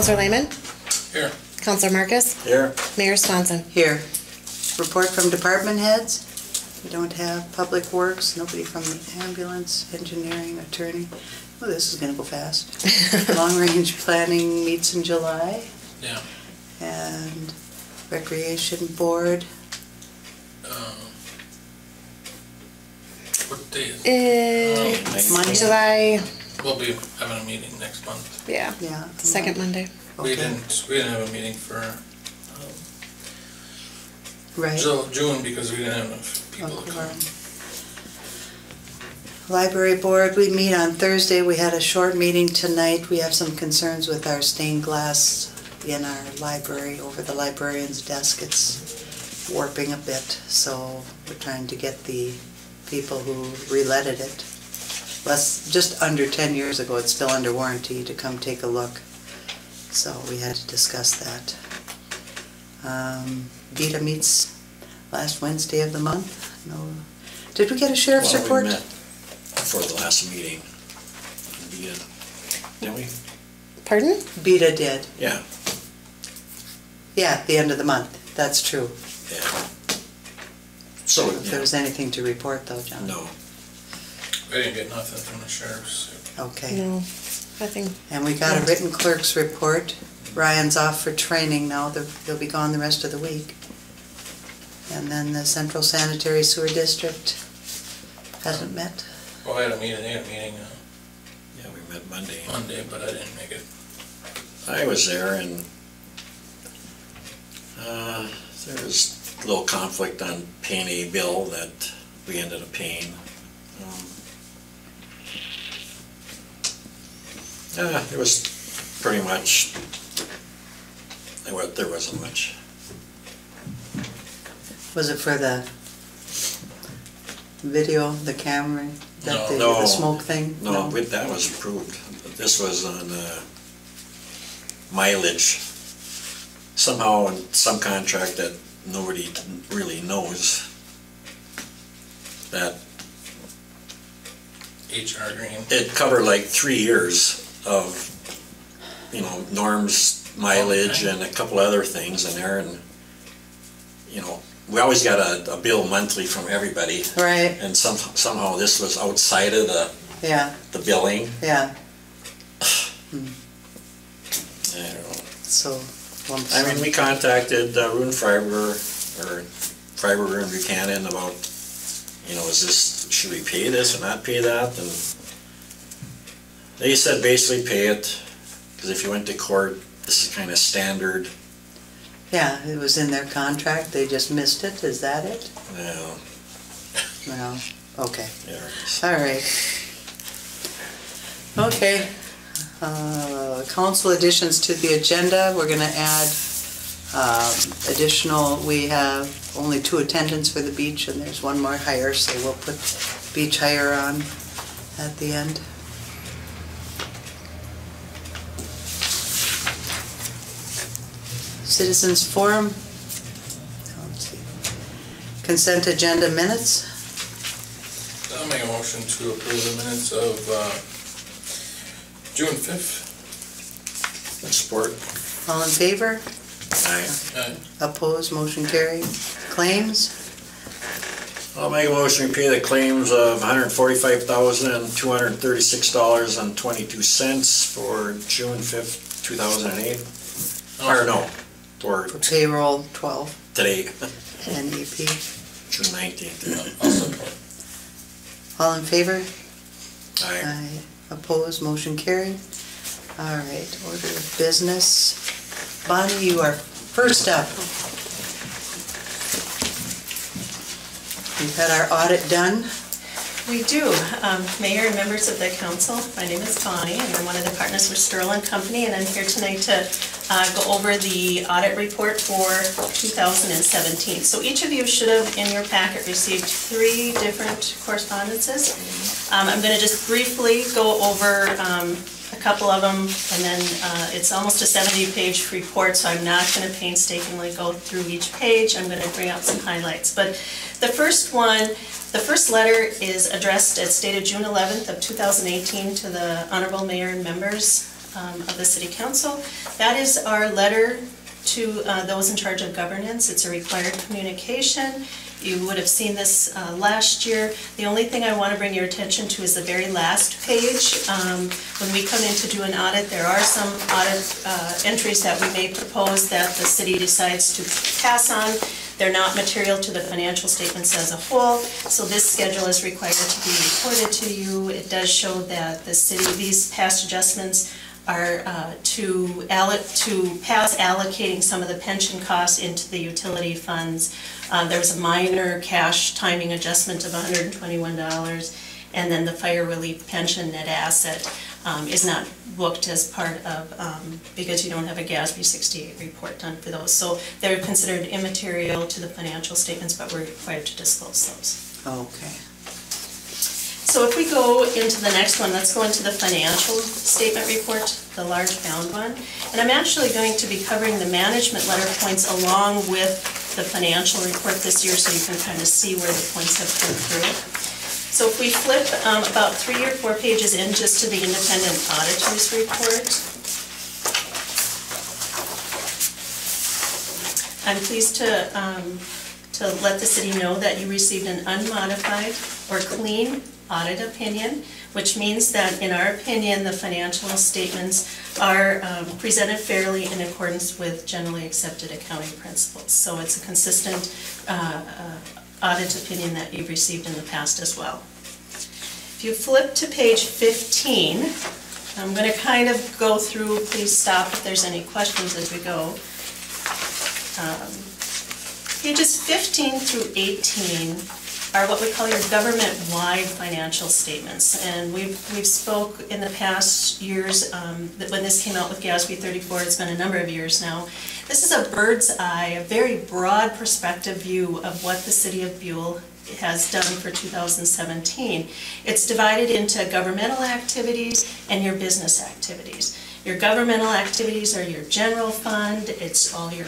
Councilor Lehman? Here. Councilor Marcus? Here. Mayor Swanson? Here. Report from department heads. We don't have Public Works, nobody from the ambulance, engineering, attorney. Oh, this is gonna go fast. Long Range Planning meets in July. Yeah. And Recreation Board. What day is it? Monday. July, We'll be having a meeting next month. yeah, Yeah. second Monday. We Okay. didn't have a meeting for Right. June because we didn't have enough people to come. Library Board, we meet on Thursday. We had a short meeting tonight. We have some concerns with our stained glass in our library, over the librarian's desk. It's warping a bit, so we're trying to get the people who reletted it, just under 10 years ago, it's still under warranty, to come take a look. So we had to discuss that. BETA meets last Wednesday of the month. No. Did we get a sheriff's report? We met before the last meeting. Didn't we? Pardon? BETA did. Yeah. Yeah, the end of the month. That's true. Yeah. So, If there was anything to report though, John? No. We didn't get nothing from the sheriff's. Okay. No, nothing. And we got a written clerk's report. Ryan's off for training now. He'll be gone the rest of the week. And then the Central Sanitary Sewer District hasn't met. Well, they had a meeting Yeah, we met Monday. But I didn't make it. I was there, and there was a little conflict on paying a bill that we ended up paying. It was pretty much, there wasn't much. Was it for the video, the camera, No. the smoke thing? No, that was approved. This was on mileage. Somehow in some contract that nobody really knows, that HR Green. it covered like 3 years of, Norm's mileage and a couple other things in there, and, we always got a bill monthly from everybody. Right. And somehow this was outside of the billing. Yeah. I don't know. So, we contacted Rune Freiberger and Buchanan about, should we pay this or not pay that? And they said basically pay it, because if you went to court, this is kind of standard. yeah, it was in their contract. They just missed it. Is that it? No. Well, okay. Yeah. All right. Okay. Council additions to the agenda. We're going to add additional. We have only 2 attendants for the beach, and there's 1 more hire, so we'll put beach hire on at the end. Citizens Forum. Let's see. Consent agenda minutes. I'll make a motion to approve the minutes of June 5th. Support. All in favor? Aye. Opposed? Motion carried. Claims. I'll make a motion to pay the claims of $145,236.22 for June 5th, 2008. Or no, for Payroll 12 today, and EP. June 19th. I'll support. All in favor? Aye. Opposed? Motion carried. All right, order of business. Bonnie, you are first up. We've had our audit done. We do. Mayor and members of the council, my name is Bonnie, and I'm one of the partners with Sterling Company, and I'm here tonight to go over the audit report for 2017. So each of you should have, in your packet, received 3 different correspondences. I'm going to just briefly go over a couple of them, and then it's almost a 70-page report, so I'm not going to painstakingly go through each page. I'm going to bring out some highlights. But the first one, the first letter is addressed, it's dated June 11th of 2018 to the Honorable Mayor and members. of the City Council. That is our letter to those in charge of governance. It's a required communication. You would have seen this last year. The only thing I want to bring your attention to is the very last page. When we come in to do an audit, there are some audit entries that we may propose that the city decides to pass on. They're not material to the financial statements as a whole, so this schedule is required to be reported to you. It does show that the city, these past adjustments are to pass allocating some of the pension costs into the utility funds. There was a minor cash timing adjustment of $121, and then the fire relief pension net asset is not booked as part of, because you don't have a GASB 68 report done for those. So they're considered immaterial to the financial statements, but we're required to disclose those. Okay. So if we go into the next one, let's go into the financial statement report, the large bound one. And I'm actually going to be covering the management letter points along with the financial report this year, so you can kind of see where the points have come through. So if we flip about 3 or 4 pages in just to the independent auditor's report, I'm pleased to let the city know that you received an unmodified or clean audit opinion, which means that in our opinion the financial statements are presented fairly in accordance with generally accepted accounting principles. So it's a consistent audit opinion that you've received in the past as well. If you flip to page 15, I'm going to kind of go through, please stop if there's any questions as we go. Pages 15 through 18 are what we call your government-wide financial statements. And we've spoke in the past years that when this came out with GASB 34, it's been a number of years now. This is a bird's eye, a very broad perspective view of what the city of Buhl has done for 2017. It's divided into governmental activities and your business activities. Your governmental activities are your general fund, it's all your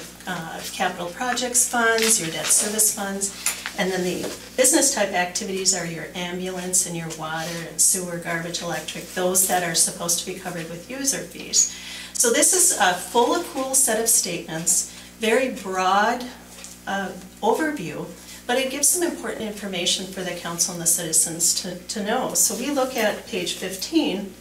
capital projects funds, your debt service funds, and then the business type activities are your ambulance and your water and sewer, garbage, electric, those that are supposed to be covered with user fees. So this is a full accrual set of statements, very broad overview, but it gives some important information for the council and the citizens to know. So we look at page 15,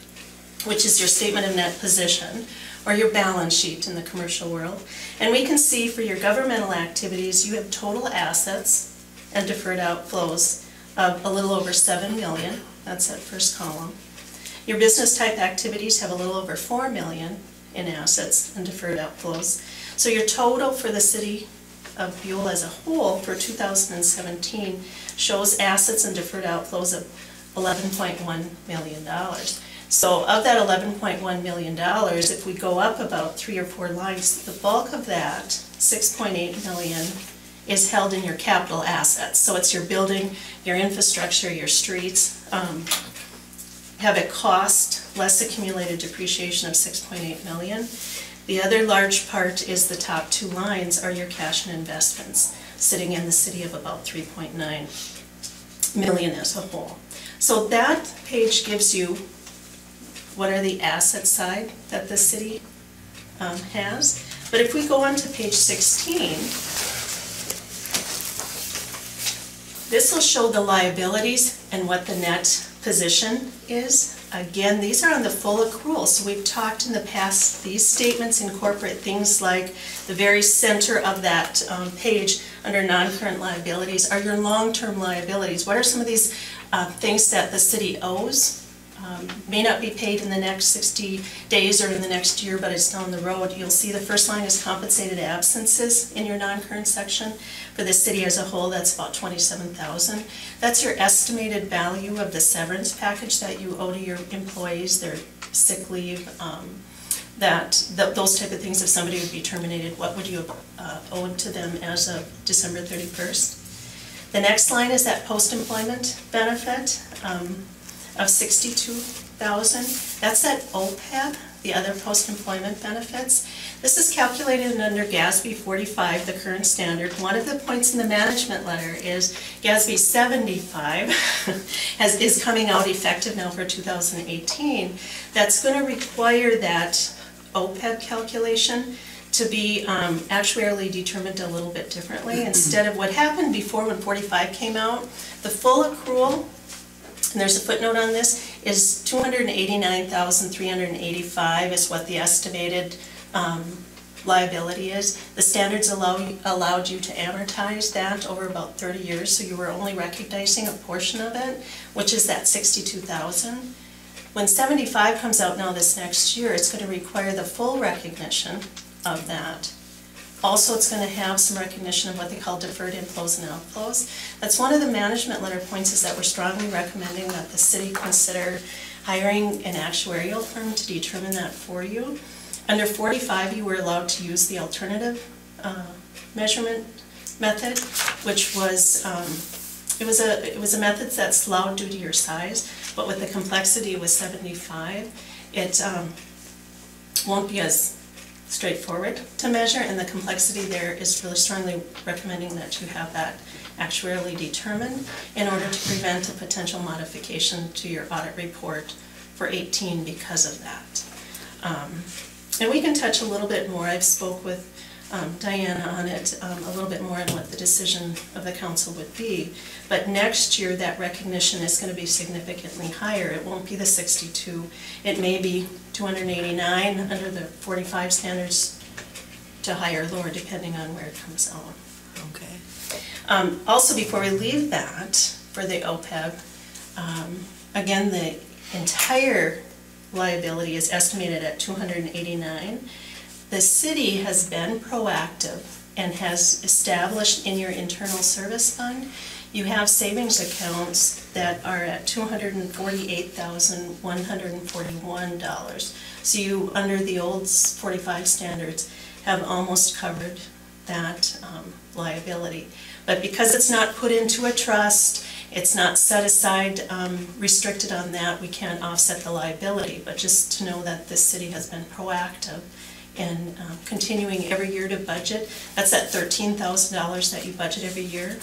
which is your statement of net position, or your balance sheet in the commercial world. And we can see for your governmental activities, you have total assets and deferred outflows of a little over $7 million. That's that first column. Your business type activities have a little over $4 million in assets and deferred outflows. So your total for the city of Buhl as a whole for 2017 shows assets and deferred outflows of $11.1 million. So of that $11.1 million, if we go up about 3 or 4 lines, the bulk of that, $6.8 million, is held in your capital assets. So it's your building, your infrastructure, your streets, have a cost less accumulated depreciation of $6.8 million. The other large part is the top 2 lines are your cash and investments, sitting in the city of about $3.9 million as a whole. So that page gives you what are the asset side that the city has. But if we go on to page 16, this will show the liabilities and what the net position is. Again, these are on the full accrual. So we've talked in the past, these statements incorporate things like the very center of that page under non-current liabilities are your long-term liabilities. What are some of these things that the city owes? May not be paid in the next 60 days or in the next year, but it's down the road. You'll see the first line is compensated absences in your non-current section. For the city as a whole, that's about $27,000. That's your estimated value of the severance package that you owe to your employees, their sick leave, those type of things. If somebody would be terminated, what would you have owed to them as of December 31st? The next line is that post-employment benefit of $62,000. That's that OPEB, the other post-employment benefits. This is calculated under GASB 45, the current standard. One of the points in the management letter is GASB 75 is coming out effective now for 2018. That's going to require that OPEB calculation to be actuarially determined a little bit differently. Instead of what happened before when 45 came out, the full accrual, and there's a footnote on this, is $289,385 is what the estimated liability is. The standards allowed you to amortize that over about 30 years, so you were only recognizing a portion of it, which is that $62,000. When 75 comes out now this next year, it's going to require the full recognition of that. Also, it's going to have some recognition of what they call deferred inflows and outflows. That's one of the management letter points, is that we're strongly recommending that the city consider hiring an actuarial firm to determine that for you. Under 45, you were allowed to use the alternative measurement method, which was it was a method that's allowed due to your size, but with the complexity with 75, it won't be as straightforward to measure, and the complexity there is really strongly recommending that you have that actuarially determined in order to prevent a potential modification to your audit report for 18 because of that. And we can touch a little bit more. I've spoke with Diana on it a little bit more on what the decision of the council would be. But next year, that recognition is going to be significantly higher. It won't be the 62. It may be 289 under the 45 standards, to higher or lower, depending on where it comes out. Okay. Also, before we leave that, for the OPEB, again, the entire liability is estimated at 289. The city has been proactive and has established in your internal service fund, you have savings accounts that are at $248,141. So you, under the old 45 standards, have almost covered that liability. But because it's not put into a trust, it's not set aside, restricted on that, we can't offset the liability. But just to know that the city has been proactive and continuing every year to budget. That's that $13,000 that you budget every year.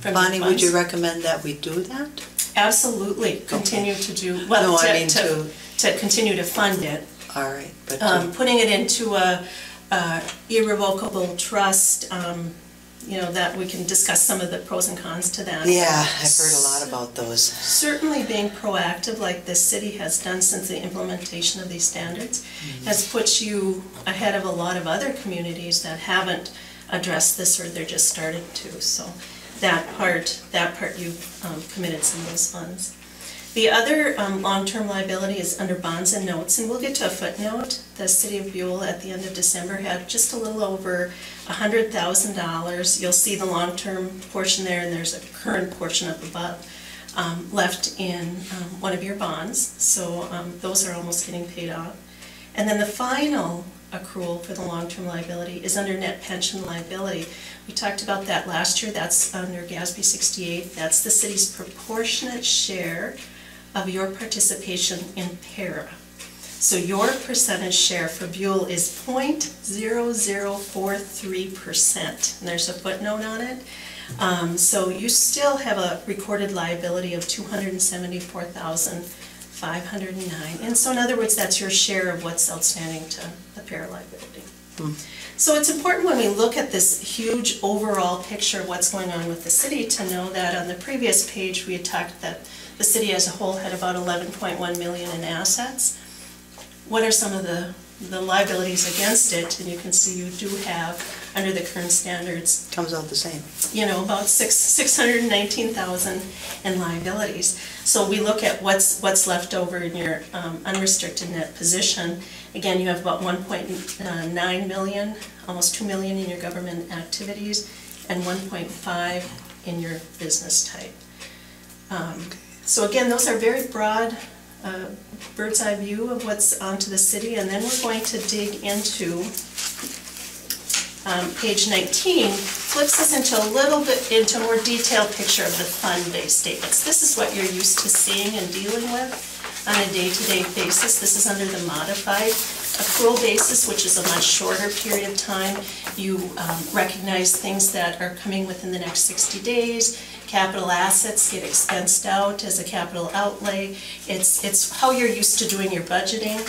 From Bonnie, your would funds. you recommend that we do that? Absolutely, continue to do, well, No, I mean to continue to fund it. All right, but Putting it into a irrevocable trust, you know, that we can discuss some of the pros and cons to that. yeah, I've heard a lot about those. Certainly being proactive, like this city has done since the implementation of these standards, has put you ahead of a lot of other communities that haven't addressed this, or they're just starting to. So that part you've committed some of those funds. The other long-term liability is under bonds and notes, and we'll get to a footnote. The city of Buhl at the end of December had just a little over $100,000. You'll see the long-term portion there, and there's a current portion up above left in one of your bonds. So those are almost getting paid off. And then the final accrual for the long-term liability is under net pension liability. We talked about that last year. That's under GASB 68. That's the city's proportionate share of your participation in PARA. So your percentage share for Buhl is 0.0043%, and there's a footnote on it. So you still have a recorded liability of $274,509, and so in other words, that's your share of what's outstanding to the PARA liability. So it's important when we look at this huge overall picture of what's going on with the city to know that on the previous page we had talked that the city as a whole had about 11.1 million in assets. What are some of the liabilities against it? And you can see you do have, under the current standards, Comes out the same. you know, about 619,000 in liabilities. So we look at what's left over in your unrestricted net position. Again, you have about 1.9 million, almost 2 million in your government activities, and 1.5 in your business type. So again, those are very broad bird's eye view of what's onto the city, and then we're going to dig into page 19, flips us into a little bit into a more detailed picture of the fund-based statements. This is what you're used to seeing and dealing with on a day-to-day basis. This is under the modified accrual basis, which is a much shorter period of time. You recognize things that are coming within the next 60 days. Capital assets get expensed out as a capital outlay. It's how you're used to doing your budgeting.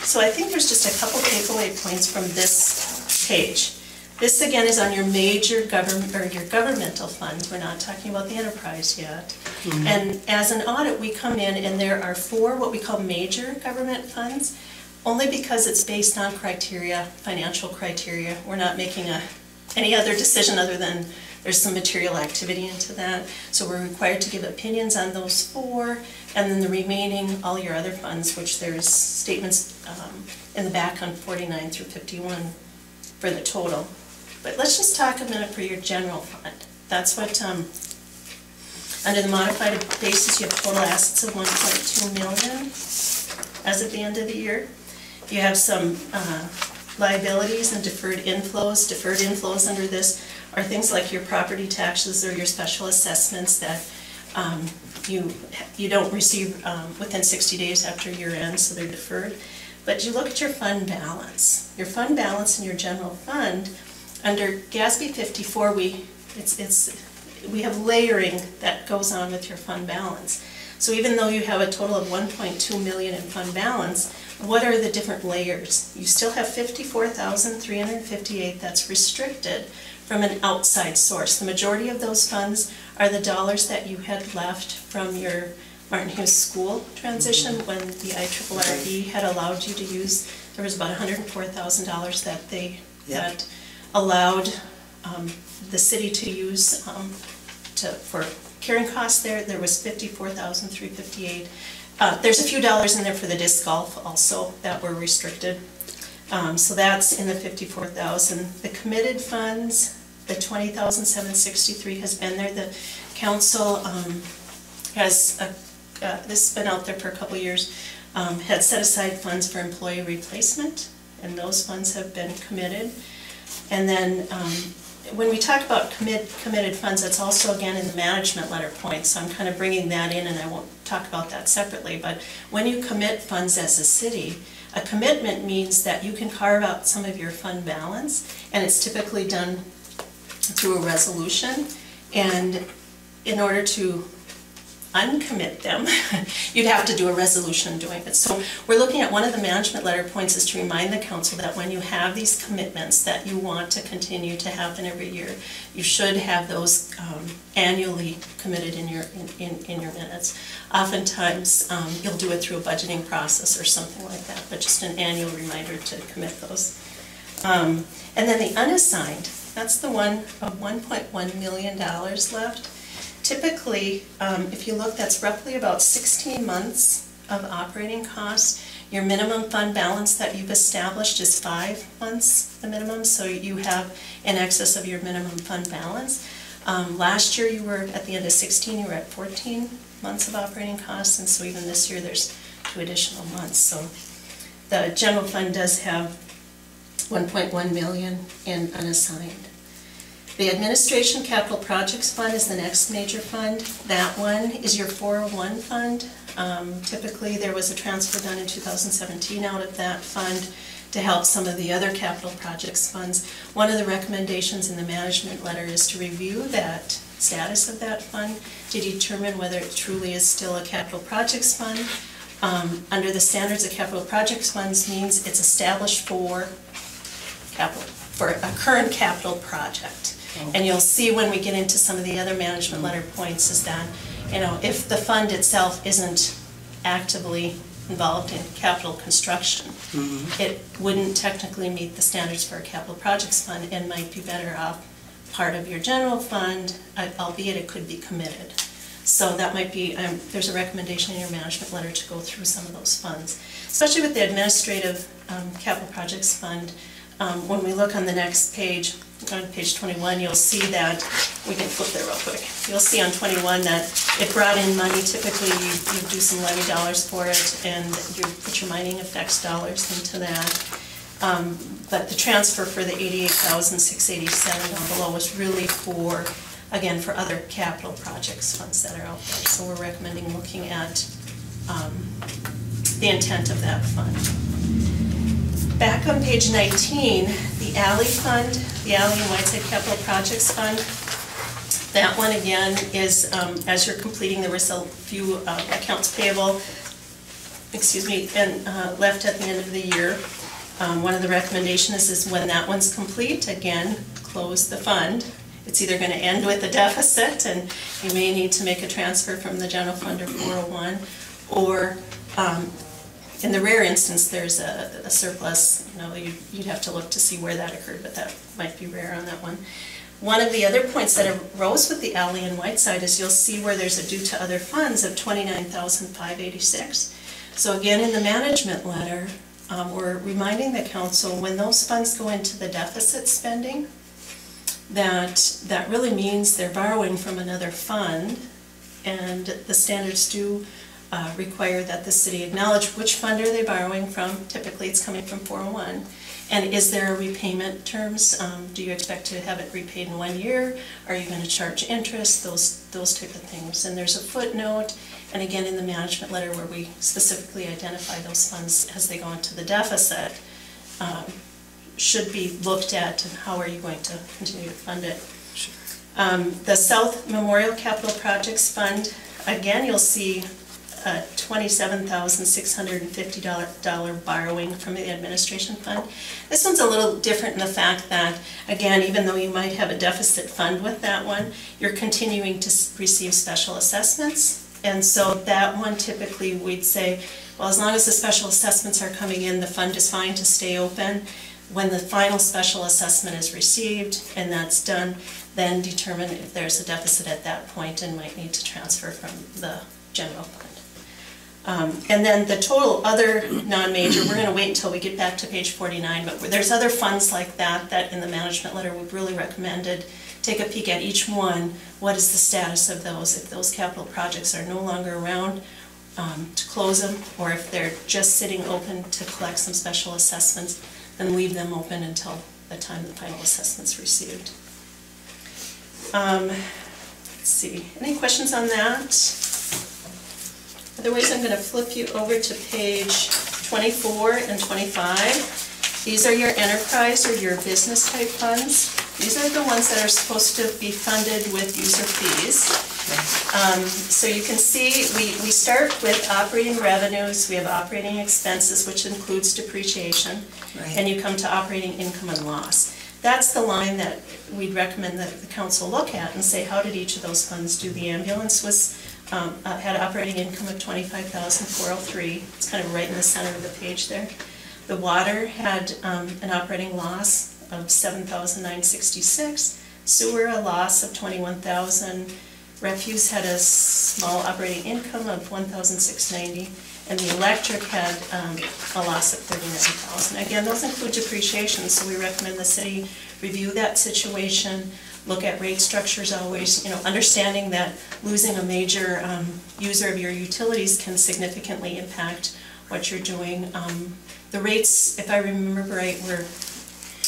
So I think there's just a couple takeaway points from this page. This again is on your major government or your governmental funds. We're not talking about the enterprise yet. Mm-hmm. And as an audit, we come in and there are 4 what we call major government funds, only because it's based on criteria, financial criteria. We're not making any other decision other than there's some material activity into that. So we're required to give opinions on those 4, and then the remaining, all your other funds, which there's statements in the back on 49 through 51 for the total. But let's just talk a minute for your general fund. That's what, under the modified basis, you have total assets of 1.2 million as of the end of the year. You have some liabilities and deferred inflows. Deferred inflows under this are things like your property taxes or your special assessments that you don't receive within 60 days after year end, so they're deferred. But you look at your fund balance. Your fund balance in your general fund, under GASB 54, we have layering that goes on with your fund balance. So even though you have a total of 1.2 million in fund balance, what are the different layers? You still have 54,358 that's restricted from an outside source. The majority of those funds are the dollars that you had left from your Martin Hughes School transition when the IRRE had allowed you to use. There was about $104,000 that they had allowed the city to use for carrying costs there. There was 54,358. There's a few dollars in there for the disc golf also that were restricted. So that's in the 54,000. The committed funds, the 20,763 has been there. The council has, this has been out there for a couple of years, had set aside funds for employee replacement, and those funds have been committed. And then when we talk about committed funds, that's also again in the management letter point, so I'm kind of bringing that in, and I won't talk about that separately. But when you commit funds as a city, a commitment means that you can carve out some of your fund balance, and it's typically done through a resolution. And in order to uncommit them, you'd have to do a resolution doing it. So we're looking at one of the management letter points is to remind the council that when you have these commitments that you want to continue to happen every year, you should have those annually committed in your minutes. Oftentimes you'll do it through a budgeting process or something like that, but just an annual reminder to commit those. And then the unassigned, that's the one of $1.1 million left. Typically, if you look, that's roughly about 16 months of operating costs. Your minimum fund balance that you've established is 5 months, the minimum, so you have in excess of your minimum fund balance. Last year, you were at the end of 16, you were at 14 months of operating costs, and so even this year, there's 2 additional months. So the general fund does have 1.1 million in unassigned. The Administration Capital Projects Fund is the next major fund. That one is your 401 fund. Typically, there was a transfer done in 2017 out of that fund to help some of the other capital projects funds. One of the recommendations in the management letter is to review that status of that fund to determine whether it truly is still a capital projects fund. Under the standards of capital projects funds means it's established for a current capital project. And you'll see when we get into some of the other management letter points is that, you know, if the fund itself isn't actively involved in capital construction, it wouldn't technically meet the standards for a capital projects fund and might be better off part of your general fund, albeit it could be committed. So that might be, there's a recommendation in your management letter to go through some of those funds, especially with the administrative capital projects fund. When we look on the next page, on page 21, you'll see that, we can flip there real quick, you'll see on 21 that it brought in money. Typically you do some levy dollars for it and you put your mining effects dollars into that. But the transfer for the $88,687 down below was really for, again, for other capital projects funds that are out there. So we're recommending looking at the intent of that fund. Back on page 19, the alley fund, the alley and Whiteside Capital Projects Fund, that one again is, as you're completing, there was a few accounts payable, and left at the end of the year. One of the recommendations is when that one's complete, again, close the fund. It's either going to end with a deficit and you may need to make a transfer from the general fund or 401, or in the rare instance there's a surplus. You'd have to look to see where that occurred, but that might be rare on that one. One of the other points that arose with the alley and Whiteside is you'll see where there's a due to other funds of $29,586. So again, in the management letter, we're reminding the council when those funds go into the deficit spending, that really means they're borrowing from another fund, and the standards do require that the city acknowledge which fund are they borrowing from. Typically it's coming from 401. And is there a repayment terms? Do you expect to have it repaid in 1 year? Are you going to charge interest? Those type of things. And there's a footnote, and again in the management letter where we specifically identify those funds as they go into the deficit, should be looked at and how are you going to continue to fund it. The South Memorial Capital Projects Fund, again you'll see a $27,650 borrowing from the administration fund. This one's a little different in the fact that, again, even though you might have a deficit fund with that one, you're continuing to receive special assessments. And so that one typically we'd say, well, as long as the special assessments are coming in, the fund is fine to stay open. When the final special assessment is received and that's done, then determine if there's a deficit at that point and might need to transfer from the general fund. And then the total other non-major, we're going to wait until we get back to page 49, but there's other funds like that in the management letter we've really recommended. Take a peek at each one. What is the status of those? If those capital projects are no longer around, to close them, or if they're just sitting open to collect some special assessments, then leave them open until the time the final assessment's received. Let's see, any questions on that? Otherwise, I'm going to flip you over to page 24 and 25. These are your enterprise or your business type funds. These are the ones that are supposed to be funded with user fees. So you can see we start with operating revenues, we have operating expenses, which includes depreciation, right, and you come to operating income and loss. That's the line that we'd recommend that the council look at and say, how did each of those funds do? The ambulance had operating income of $25,403. It's kind of right in the center of the page there. The water had an operating loss of $7,966. Sewer, a loss of $21,000. Refuse had a small operating income of $1,690, and the electric had a loss of $39,000. Again, those include depreciation, so we recommend the city review that situation, look at rate structures always, understanding that losing a major user of your utilities can significantly impact what you're doing. The rates, if I remember right, were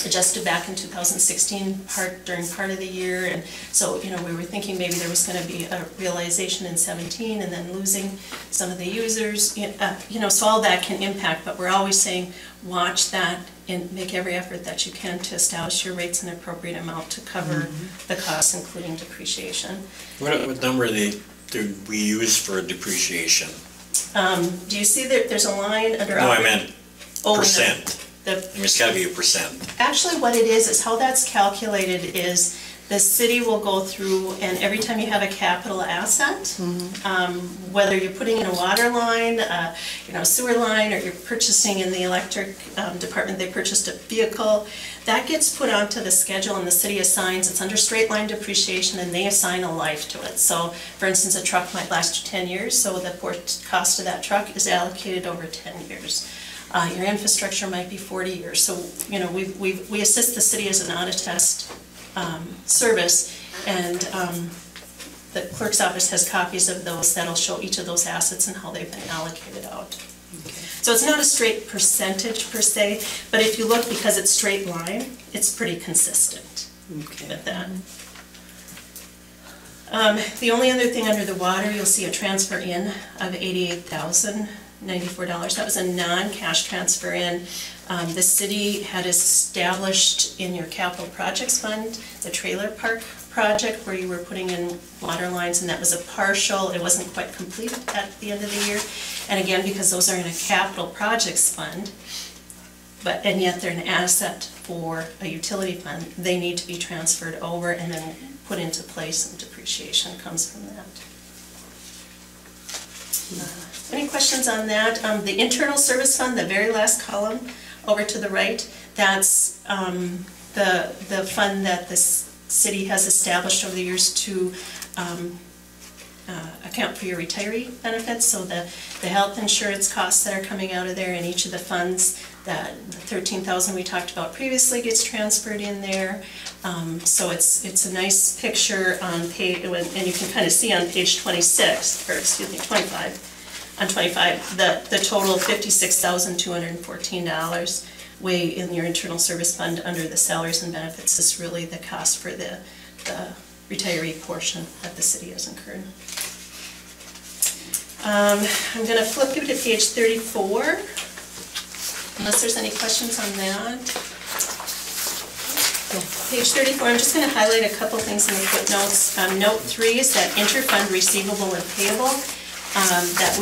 adjusted back in 2016 during part of the year, and so we were thinking maybe there was going to be a realization in 17 and then losing some of the users, so all that can impact, but we're always saying watch that and make every effort that you can to establish your rates in an appropriate amount to cover the costs, including depreciation. What number do we use for depreciation? Do you see that there's a line under? No, I meant percent. It's got to be a percent. Actually, what it is how that's calculated is the city will go through, and every time you have a capital asset, whether you're putting in a water line, sewer line, or you're purchasing in the electric department, they purchased a vehicle, that gets put onto the schedule and the city assigns, it's under straight line depreciation, and they assign a life to it. So, for instance, a truck might last you 10 years, so the cost of that truck is allocated over 10 years. Your infrastructure might be 40 years. So, we assist the city as an audit test service, and the clerk's office has copies of those that'll show each of those assets and how they've been allocated out. Okay. So it's not a straight percentage per se, but if you look, because it's straight line, it's pretty consistent with that. The only other thing under the water, you'll see a transfer in of $88,000. $94. That was a non-cash transfer in. The city had established in your capital projects fund the trailer park project where you were putting in water lines, and that was a partial, it wasn't quite complete at the end of the year. And again, because those are in a capital projects fund, and yet they're an asset for a utility fund, they need to be transferred over and then put into place, and depreciation comes from that. Any questions on that? The internal service fund, the very last column over to the right, that's the fund that the city has established over the years to account for your retiree benefits. So the health insurance costs that are coming out of there in each of the funds, that the $13,000 we talked about previously gets transferred in there. So it's a nice picture on page, and you can kind of see on page 26, or excuse me, 25. On 25, the total of $56,214 way in your internal service fund under the salaries and benefits is really the cost for the retiree portion that the city has incurred. I'm going to flip you to page 34, unless there's any questions on that. Page 34, I'm just going to highlight a couple things in the footnotes. Note 3 is that interfund receivable and payable that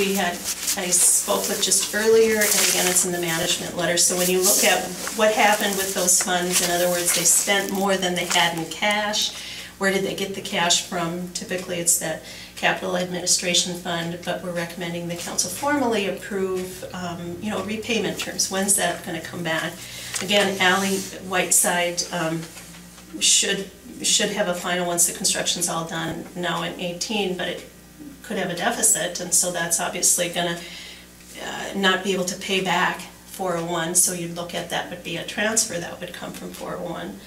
I spoke with just earlier, and again, it's in the management letter. So when you look at what happened with those funds, in other words, they spent more than they had in cash. Where did they get the cash from? Typically, it's that capital administration fund, but we're recommending the council formally approve, repayment terms. When's that going to come back? Again, Ally Whiteside should have a final once the construction's all done now in 18, but it could have a deficit, and so that's obviously going to not be able to pay back 401, so you'd look at that would be a transfer that would come from 401.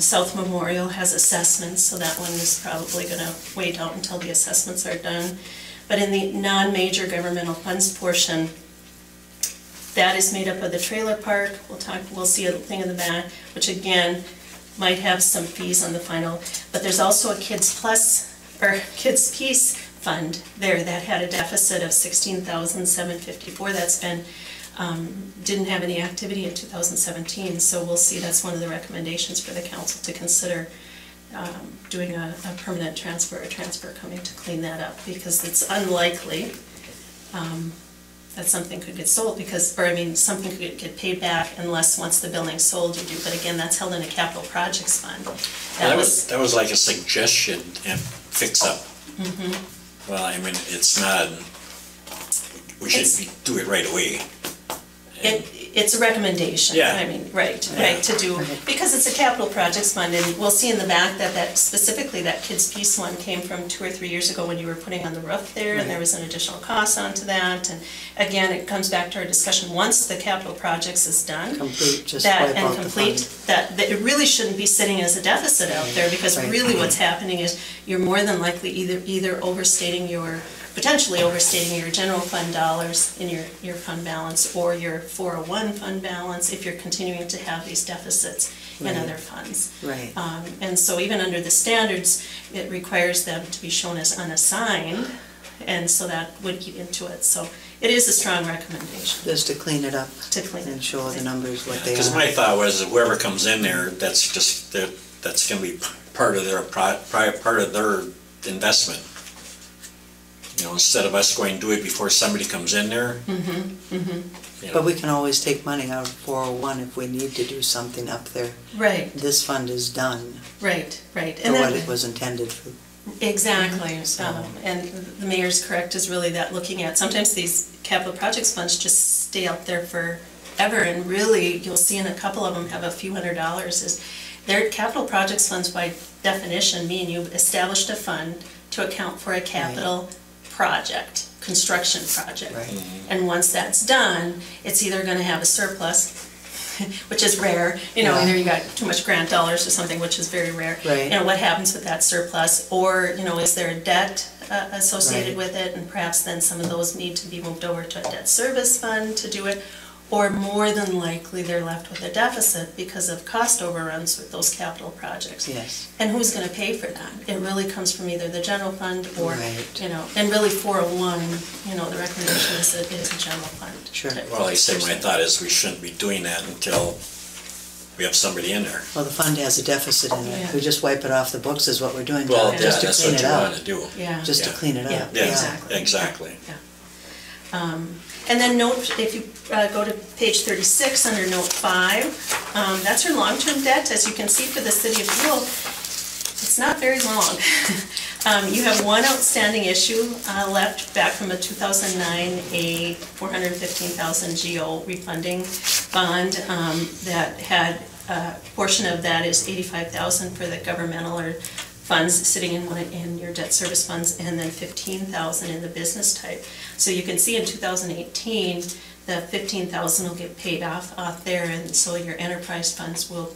South Memorial has assessments, so that one is probably going to wait out until the assessments are done. But in the non-major governmental funds portion, that is made up of the trailer park. We'll see a thing in the back, which again might have some fees on the final. But there's also a Kids Peace fund there that had a deficit of $16,754. That's been didn't have any activity in 2017, so we'll see. That's one of the recommendations for the council to consider doing a permanent transfer, a transfer coming to clean that up, because it's unlikely that something could get sold, something could get paid back unless once the building's sold you do. But again, that's held in a capital projects fund. That was like a suggestion and fix up. Mm-hmm. Well, it's not. We should do it right away. It's a recommendation. Yeah. Right, to do, because it's a capital projects fund, and we'll see in the back that specifically that Kids Peace one came from 2 or 3 years ago when you were putting on the roof there, and there was an additional cost onto that. And again, it comes back to our discussion, once the capital projects is done, that it really shouldn't be sitting as a deficit out there, because really what's happening is you're more than likely either potentially overstating your general fund dollars in your fund balance, or your 401 fund balance if you're continuing to have these deficits in other funds. Right. And so even under the standards, it requires them to be shown as unassigned, and so that would eat into it. So it is a strong recommendation. Just to clean it up. And show the numbers what they are. Because my thought was, whoever comes in there, that's going to be part of their investment. Instead of us going to do it before somebody comes in there. Mm-hmm, mm-hmm. But we can always take money out of 401 if we need to do something up there. Right. This fund is done. Right. For what it was intended for. Exactly. And the mayor's correct, is really that looking at, sometimes these capital projects funds just stay out there forever, and really you'll see in a couple of them have a few $100s. Their capital projects funds by definition mean you've established a fund to account for a capital project, construction project. Right. And once that's done, it's either going to have a surplus, which is rare, either you got too much grant dollars or something, which is very rare. Right. What happens with that surplus, or is there a debt associated with it, and perhaps then some of those need to be moved over to a debt service fund to do it, or more than likely they're left with a deficit because of cost overruns with those capital projects. Yes. And who's going to pay for that? It really comes from either the general fund or, Right. and really 401, the recommendation is that it's a general fund. Sure. Well, like I say, my thought is we shouldn't be doing that until we have somebody in there. Well, the fund has a deficit in it. Yeah. We just wipe it off the books is what we're doing, Well, John, yeah, just to that's clean what it you up. want to do. Yeah. Just to Yeah. clean it up. Yeah, Yeah, exactly. And then note, if you go to page 36 under note 5, that's your long-term debt. As you can see for the city of Buhl, it's not very long. You have one outstanding issue left back from a 2009, a $415,000 GO refunding bond that had a portion of that is $85,000 for the governmental or funds sitting in your debt service funds, and then $15,000 in the business type. So you can see in 2018, the $15,000 will get paid off there, and so your enterprise funds will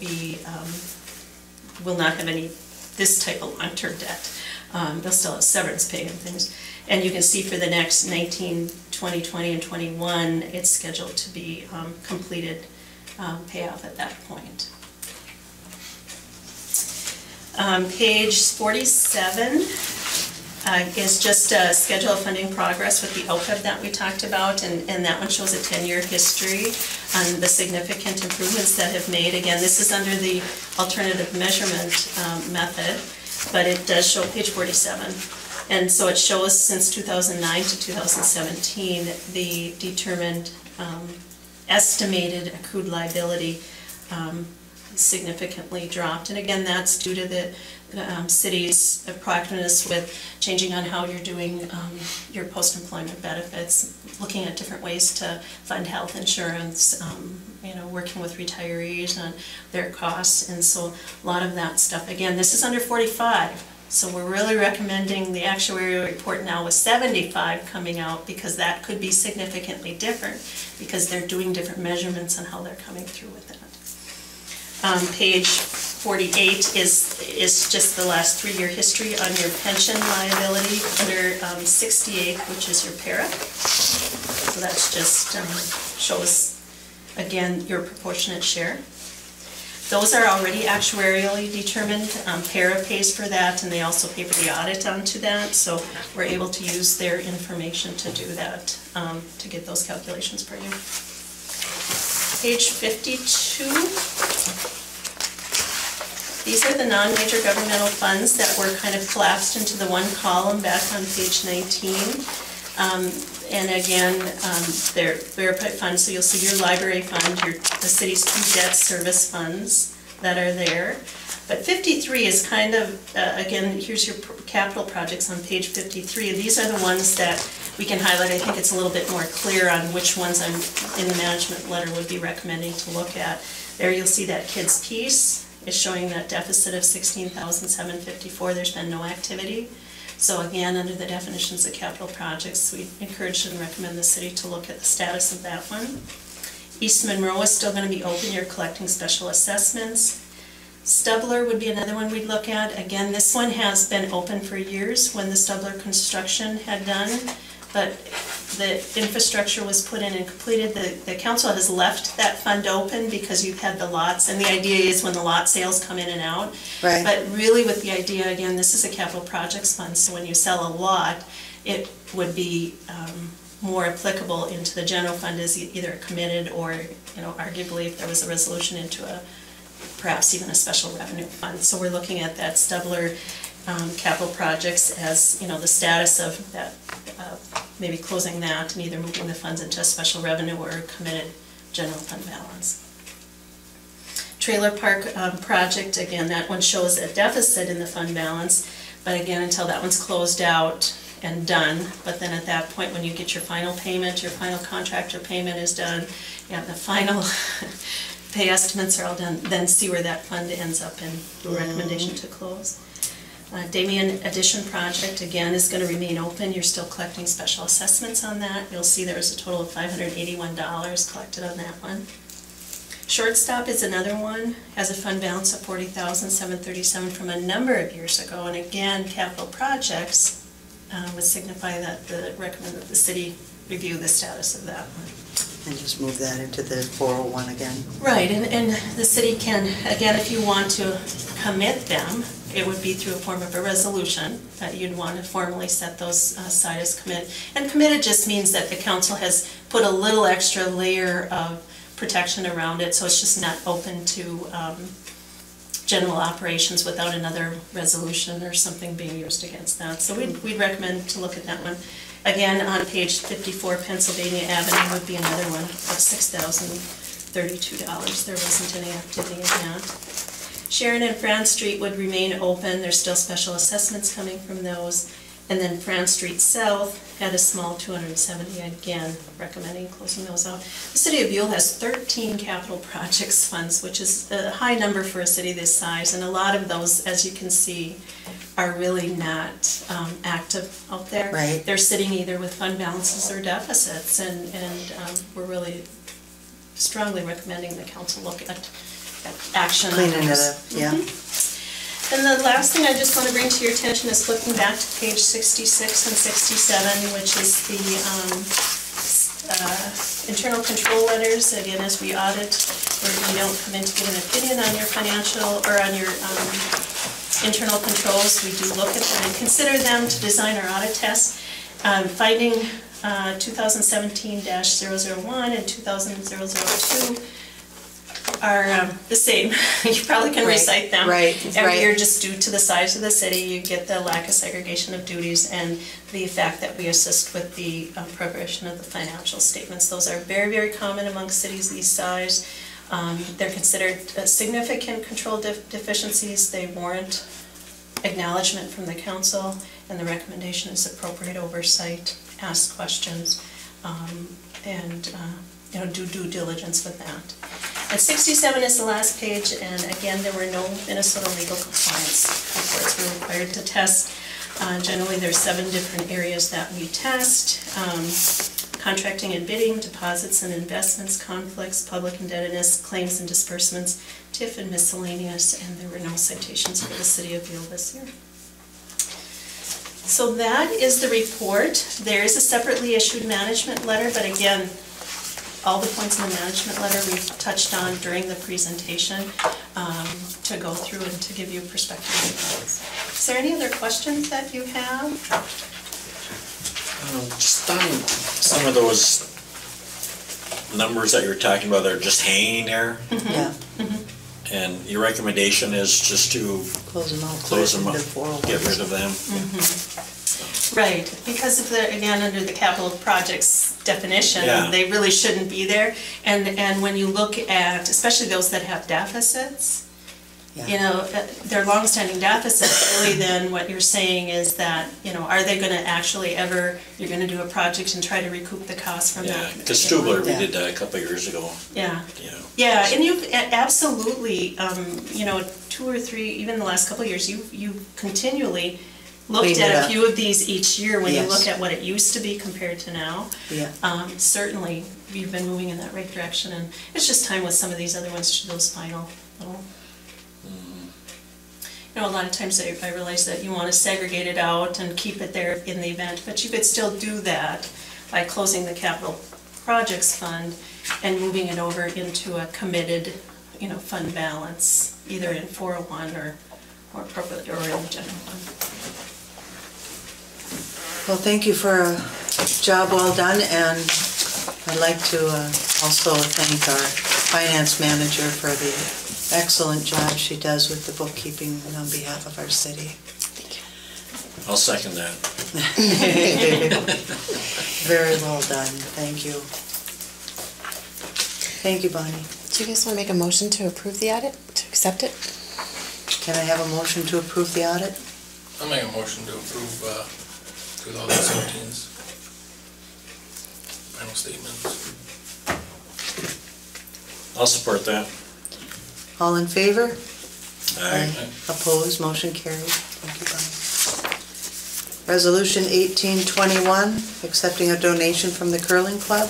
not have any this type of long-term debt. They'll still have severance pay and things. And you can see for the next 19, 20, 20, and 21, it's scheduled to be completed payoff at that point. Page 47 is just a schedule of funding progress with the OPEB that we talked about, and that one shows a 10-year history on the significant improvements that have made. Again, this is under the alternative measurement method, but it does show page 47. And so it shows since 2009 to 2017, the determined estimated accrued liability significantly dropped. And again, that's due to the city's proactiveness with changing on how you're doing your post-employment benefits, looking at different ways to fund health insurance, working with retirees on their costs, and so a lot of that stuff. Again, this is under 45, so we're really recommending the actuarial report now with 75 coming out, because that could be significantly different, because they're doing different measurements on how they're coming through with that. Page 48 is just the last 3-year history on your pension liability under 68, which is your para. So that's just shows, again, your proportionate share. Those are already actuarially determined. Para pays for that, and they also pay for the audit onto that. So we're able to use their information to do that, to get those calculations for you. Page 52. These are the non-major governmental funds that were kind of collapsed into the one column back on page 19. And again, they're verified funds, so you'll see your library fund, the city's 2 debt service funds that are there. But 53 is kind of, again, here's your capital projects on page 53. These are the ones that we can highlight. I think it's a little bit more clear on which ones I'm in the management letter would be recommending to look at. There you'll see that kids piece is showing that deficit of $16,754. There's been no activity. So again, under the definitions of capital projects, we encourage and recommend the city to look at the status of that one. East Monroe is still going to be open. You're collecting special assessments. Stubler would be another one we'd look at. Again, this one has been open for years when the Stubler construction had done, but the infrastructure was put in and completed. The council has left that fund open because you've had the lots, and the idea is when the lot sales come in and out. Right. But really with the idea, again, this is a capital projects fund, so when you sell a lot, it would be more applicable into the general fund as either committed or, arguably if there was a resolution into perhaps even a special revenue fund. So we're looking at that Stubler capital projects as, the status of that, maybe closing that and either moving the funds into a special revenue or a committed general fund balance. Trailer park project, again, that one shows a deficit in the fund balance, but again, until that one's closed out and done, but then at that point when you get your final payment, your final contractor payment is done, the final pay estimates are all done, then see where that fund ends up in recommendation to close. Damien Addition project, again, is going to remain open. You're still collecting special assessments on that. You'll see there was a total of $581 collected on that one. Shortstop is another one, has a fund balance of $40,737 from a number of years ago. And again, capital projects would signify that recommend that the city review the status of that one. And just move that into the 401 again. Right, and the city can, again, if you want to commit them, it would be through a form of a resolution that you'd want to formally set those aside as commit. And committed just means that the council has put a little extra layer of protection around it, so it's just not open to general operations without another resolution or something being used against that. So we'd recommend to look at that one. Again, on page 54, Pennsylvania Avenue would be another one of $6,032. There wasn't any activity in that. Sharon and France Street would remain open. There's still special assessments coming from those. And then France Street South had a small 270, again, recommending closing those out. The city of Buhl has 13 capital projects funds, which is a high number for a city this size. And a lot of those, as you can see, are really not active out there. Right. They're sitting either with fund balances or deficits, and we're really strongly recommending the council look at action on Cleaning it those. up, yeah. And the last thing I just want to bring to your attention is flipping back to page 66 and 67, which is the internal control letters. Again, as we audit, or we don't come in to get an opinion on your financial, or on your internal controls, we do look at them and consider them to design our audit tests. Finding 2017-001 and 2000-002 are the same. You probably can recite them. Right, Every right. year, just due to the size of the city, you get the lack of segregation of duties and the fact that we assist with the preparation of the financial statements. Those are very, very common among cities these size. They're considered significant control deficiencies. They warrant acknowledgement from the council, and the recommendation is appropriate oversight, ask questions, and do due diligence with that. And 67 is the last page, and again, there were no Minnesota legal compliance reports we're required to test. Generally, there's 7 different areas that we test. Contracting and bidding, deposits and investments, conflicts, public indebtedness, claims and disbursements, TIF and miscellaneous, and there were no citations for the city of Buhl this year. So that is the report. There is a separately issued management letter, but again, all the points in the management letter we've touched on during the presentation to go through and to give you perspective on those. Is there any other questions that you have? Just on some of those numbers that you were talking about, they're just hanging there, Yeah, and your recommendation is just to close them out. close them up, into 401s. get rid of them? Right, because if they're, again, under the capital projects definition, Yeah. they really shouldn't be there. And when you look at, especially those that have deficits, Yeah. their longstanding deficits, really then what you're saying is that, are they gonna actually ever, you're gonna do a project and try to recoup the cost from that? Yeah, because Stubler, we Yeah. did that a couple of years ago, Yeah. Yeah, And you've absolutely, 2 or 3, even the last couple of years, you continually looked Cleaned it at a up. few of these each year when you Yes. look at what it used to be compared to now. Yeah. Certainly, you've been moving in that right direction, and it's just time with some of these other ones to those final little. A lot of times I realize that you want to segregate it out and keep it there in the event, but you could still do that by closing the capital projects fund and moving it over into a committed, fund balance, either in 401 or appropriately, or in the general fund. Well, thank you for a job well done, and I'd like to also thank our finance manager for the excellent job she does with the bookkeeping on behalf of our city. I'll second that. Very well done, thank you. Thank you, Bonnie. Do you guys want to make a motion to approve the audit, to accept it? Can I have a motion to approve the audit? I'll make a motion to approve 2017's final statements. I'll support that. All in favor? Aye. Opposed, motion carried. Thank you, Bonnie. Resolution 1821, accepting a donation from the curling club.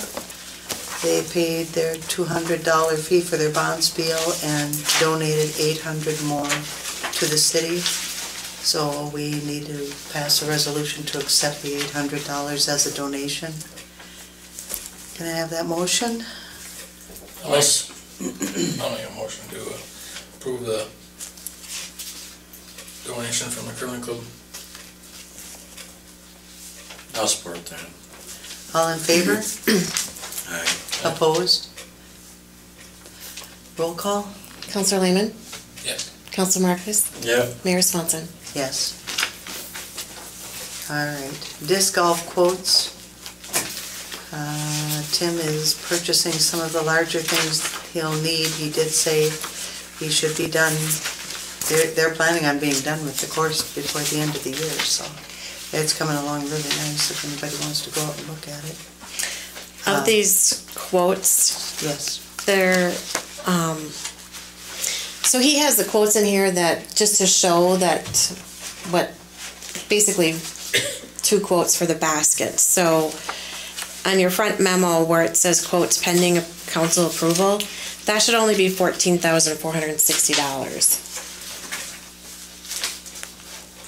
They paid their $200 fee for their bonspiel and donated $800 more to the city. So we need to pass a resolution to accept the $800 as a donation. Can I have that motion? I'll make a motion to approve the donation from the curling club. I'll support that. All in favor? Aye. Opposed? Roll call? Counselor Lehman? Yes. Counselor Marquez? Yep. Mayor Swanson? Yes. All right, disc golf quotes. Tim is purchasing some of the larger things he'll need. He did say he should be done, they're planning on being done with the course before the end of the year, so it's coming along really nice if anybody wants to go out and look at it. Of these quotes, Yes, they're, so he has the quotes in here that, just to show that what, basically 2 quotes for the baskets. So on your front memo where it says quotes pending council approval, that should only be $14,460.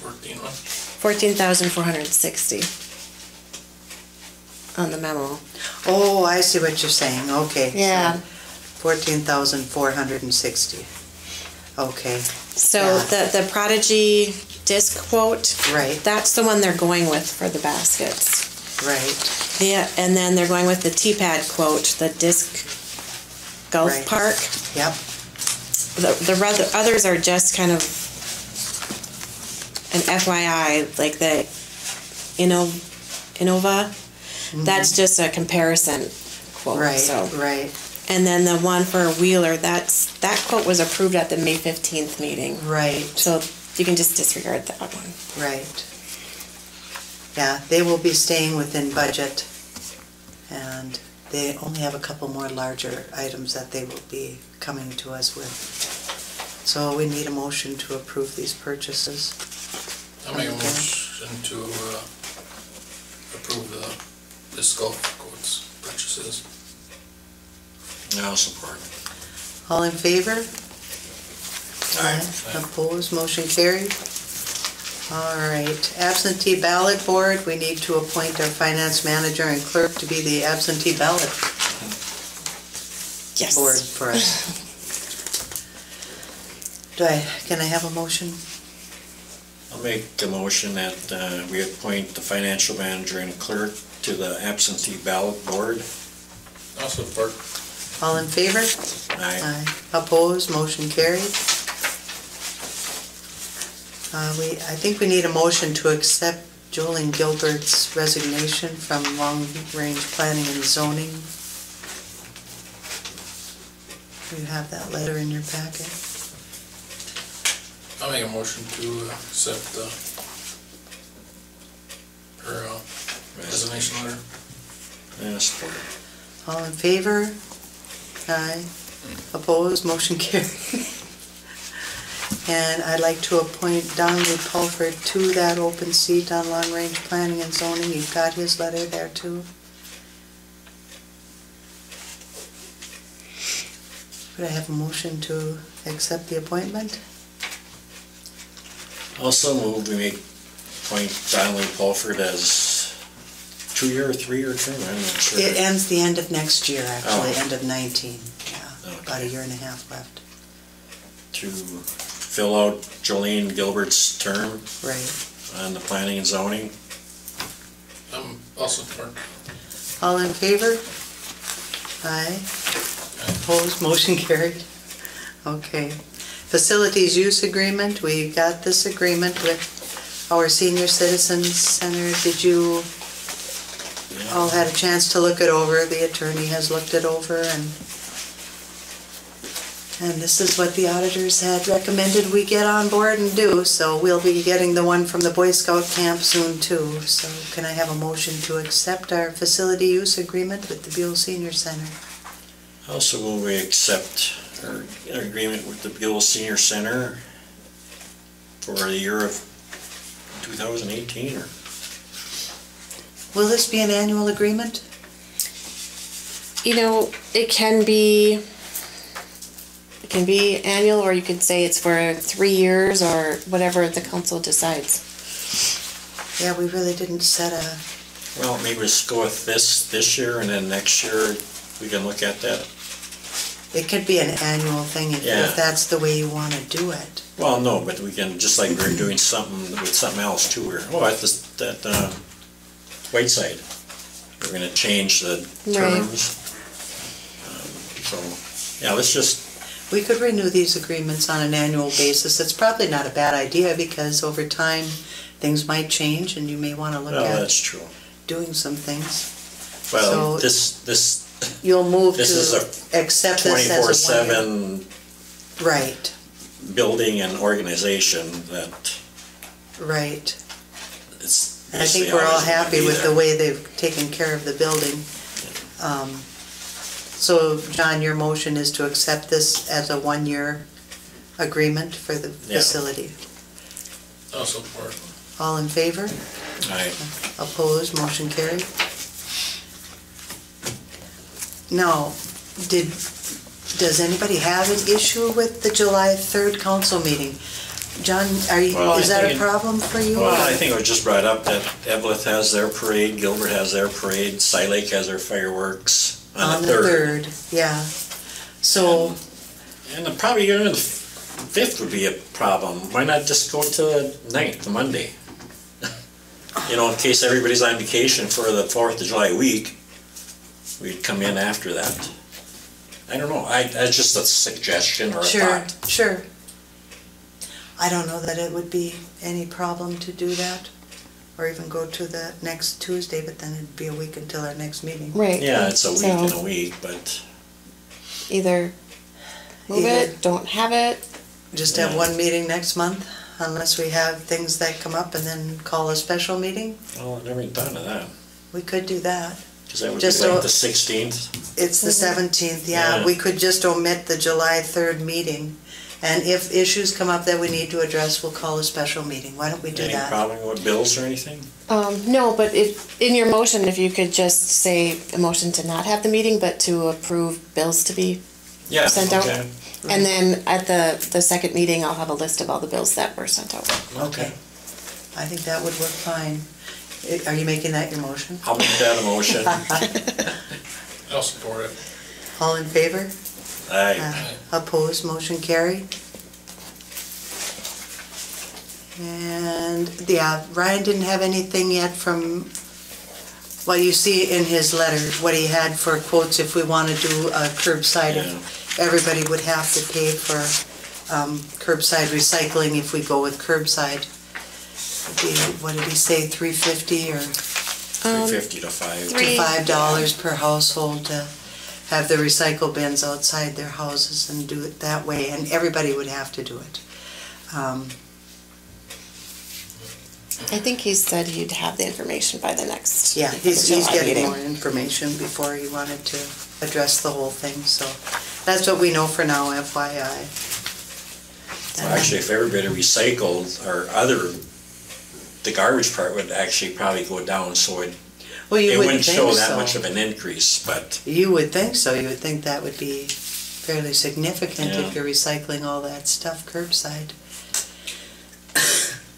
14 one. $14,460 on the memo. oh, I see what you're saying, okay. so Yeah. 14,460. Okay, So Yeah. the Prodigy disc quote, right, that's the one they're going with for the baskets. right, Yeah, and then they're going with the T-pad quote, the disc golf Right. park. yep, The others are just kind of an FYI, like the Innova. That's just a comparison quote. right, So, right, and then the one for Wheeler, that quote was approved at the May 15th meeting. right. So you can just disregard that one. Right. Yeah, they will be staying within budget, and they only have a couple more larger items that they will be coming to us with. So we need a motion to approve these purchases. I'll make a Okay. motion to approve the disc golf quotes purchases. I'll support. All in favor? Aye. Opposed, motion carried. All right, absentee ballot board, we need to appoint our finance manager and clerk to be the absentee ballot Yes. board for us. Can I have a motion? I'll make a motion that we appoint the financial manager and clerk to the absentee ballot board. I'll support. All in favor? Aye. Aye. Opposed, motion carried. I think we need a motion to accept Jolene Gilbert's resignation from long-range planning and zoning. You have that letter in your packet. I'll make a motion to accept her resignation letter. Yeah, support. All in favor? Aye. Opposed, motion carried. And I'd like to appoint Donnelly Pulford to that open seat on long-range planning and zoning. You've got his letter there too. Could I have a motion to accept the appointment? Also move we make appoint Donnelly Pulford as 2-year or 3-year term, I'm not sure. It ends the end of next year, actually, Oh. end of 19. Yeah, about a Okay. year and a half left. To fill out Jolene Gilbert's term Right. on the planning and zoning. I'll support. All in favor? Aye. Opposed, motion carried. Okay. Facilities use agreement, we got this agreement with our senior citizens center. Did you all had a chance to look it over? The attorney has looked it over, and this is what the auditors had recommended we get on board and do, so we'll be getting the one from the Boy Scout camp soon too. So can I have a motion to accept our facility use agreement with the Buhl Senior Center? Also move we accept our agreement with the Buhl Senior Center for the year of 2018, or? Will this be an annual agreement? You know, it can be annual, or you could say it's for 3 years, or whatever the council decides. Yeah, we really didn't set Well, maybe let's go with this year, and then next year we can look at that. It could be an annual thing Yeah. if that's the way you want to do it. Well, no, but we can, just like we're doing something with something else too, at that Whiteside. We're gonna change the terms. So, yeah, let's just, We could renew these agreements on an annual basis. It's probably not a bad idea because over time, things might change and you may want to look well, at that's true. doing some things. Well, So- this You'll move This is to a accept this as a 1 year. 24/7 Right, building and organization that right. it's. And I think basically we're all always gonna happy be with the there. way they've taken care of the building. So, John, your motion is to accept this as a 1-year agreement for the Yeah. facility. I'll support. All in favor? Aye. Opposed, motion carried. Now, does anybody have an issue with the July 3rd council meeting? John, Well, is I that a think problem for you? Well, I think it was just brought up that Evelyn has their parade, Gilbert has their parade, Silent Lake has their fireworks on the 3rd. Yeah. So, And probably the 5th would be a problem. Why not just go to the 9th, the Monday? You know, in case everybody's on vacation for the 4th of July week, we'd come in after that. I don't know, that's just a suggestion or a sure, thought. sure. I don't know that it would be any problem to do that, or even go to the next Tuesday, but then it'd be a week until our next meeting. Right. Yeah, it's a week So and a week, but either move Either- it, don't have it. Just have Yeah. one meeting next month, unless we have things that come up, and then call a special meeting. well, I never even thought of that. We could do that. Because that would Just be like so- the 16th. It's the 17th, yeah. Yeah. We could just omit the July 3rd meeting. And if issues come up that we need to address, we'll call a special meeting. Why don't we do Any that? problem with bills or anything? No, but if, in your motion, if you could just say a motion to not have the meeting, but to approve bills to be, Yeah, Sent out? okay. and then at the second meeting, I'll have a list of all the bills that were sent out. Okay. I think that would work fine. Are you making that your motion? I'll make that a motion. I'll support it. All in favor? Aye. Opposed, motion carried. And, yeah, Ryan didn't have anything yet from, well, you see in his letter, what he had for quotes if we want to do a curbside. Yeah. Everybody would have to pay for curbside recycling if we go with curbside. It'd be, what did he say, $3.50 or $3.50 to $5. Three. $5 per household to have the recycle bins outside their houses and do it that way, and everybody would have to do it. I think he said he'd have the information by the next. Yeah, he's July getting meeting. more information before he wanted to address the whole thing, so that's what we know for now, FYI. Well, actually, if everybody recycled or the garbage part would actually probably go down, so it Well, you would wouldn't think show that so. much of an increase, but You would think so, you would think that would be fairly significant Yeah. if you're recycling all that stuff curbside.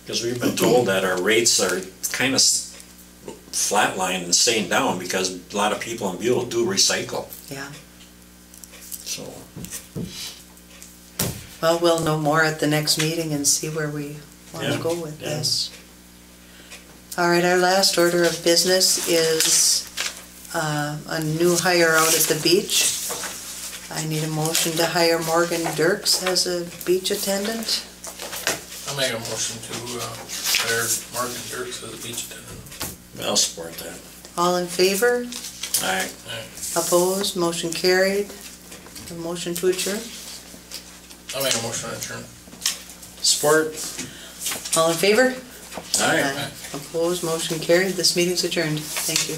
because we've been told that our rates are kind of flatlined and staying down because a lot of people in Buhl do recycle, Yeah, so. well, we'll know more at the next meeting and see where we want to Yeah, go with yeah. this. All right, our last order of business is a new hire out at the beach. I need a motion to hire Morgan Dirks as a beach attendant. I'll make a motion to hire Mark and Dirks as a beach attendant. I'll support that. All in favor? Aye. Opposed? Motion carried. A motion to adjourn? I'll make a motion to adjourn. Support. All in favor? Aye. Opposed? Motion carried. This meeting's adjourned. Thank you.